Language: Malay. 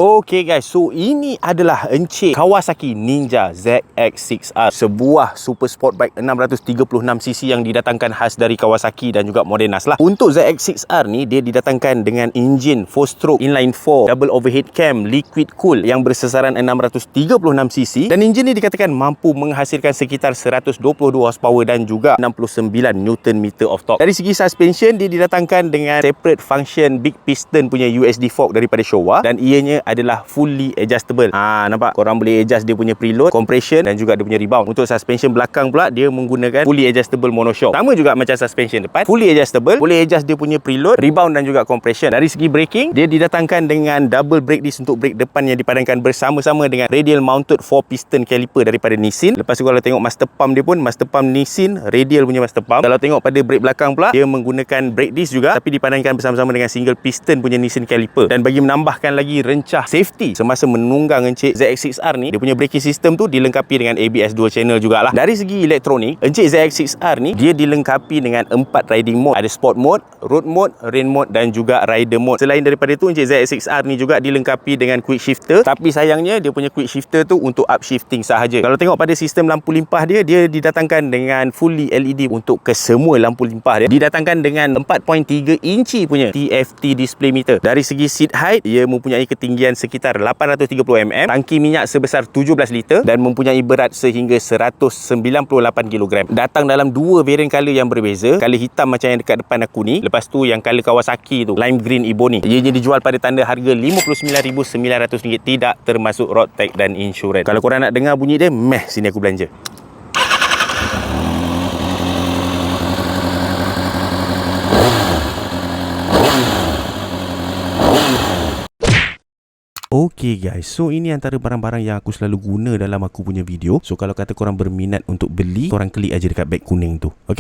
Okay guys, so ini adalah Encik Kawasaki Ninja ZX6R, sebuah super sport bike 636cc yang didatangkan khas dari Kawasaki dan juga Modenas lah. Untuk ZX6R ni, dia didatangkan dengan enjin 4-stroke inline 4 double overhead cam liquid cool yang bersesaran 636cc, dan enjin ni dikatakan mampu menghasilkan sekitar 122 horsepower dan juga 69 Nm of torque. Dari segi suspension, dia didatangkan dengan separate function big piston punya USD fork daripada Showa, dan ianya adalah fully adjustable. Nampak? Korang boleh adjust dia punya preload, compression dan juga dia punya rebound. Untuk suspension belakang pula, dia menggunakan fully adjustable monoshock. Sama juga macam suspension depan, fully adjustable, boleh adjust dia punya preload, rebound dan juga compression. Dari segi braking, dia didatangkan dengan double brake disc untuk brake depan yang dipadankan bersama-sama dengan radial mounted 4 piston caliper daripada Nissin. Lepas tu kalau tengok master pump dia pun, master pump Nissin, radial punya master pump. Kalau tengok pada brake belakang pula, dia menggunakan brake disc juga, tapi dipadankan bersama-sama dengan single piston punya Nissin caliper. Dan bagi menambahkan lagi rencah safety semasa menunggang Encik ZX6R ni, dia punya braking system tu dilengkapi dengan ABS dual channel jugalah. Dari segi elektronik, Encik ZX6R ni dia dilengkapi dengan 4 riding mode. Ada sport mode, road mode, rain mode dan juga rider mode. Selain daripada itu, Encik ZX6R ni juga dilengkapi dengan quick shifter, tapi sayangnya dia punya quick shifter tu untuk upshifting sahaja. Kalau tengok pada sistem lampu limpah dia, dia didatangkan dengan fully LED untuk kesemua lampu limpah dia. Didatangkan dengan 4.3 inci punya TFT display meter. Dari segi seat height, ia mempunyai ketinggian sekitar 830 mm, tangki minyak sebesar 17 liter dan mempunyai berat sehingga 198 kg. Datang dalam dua varian color yang berbeza. Color hitam macam yang dekat depan aku ni, lepas tu yang color Kawasaki tu, lime green ebony. Ianya dijual pada tanda harga RM59,900, tidak termasuk road tax dan insurans. Kalau korang nak dengar bunyi dia, sini aku belanja. Okay guys, so ini antara barang-barang yang aku selalu guna dalam aku punya video. So kalau kata korang berminat untuk beli, korang klik aja dekat beg kuning tu. Okay?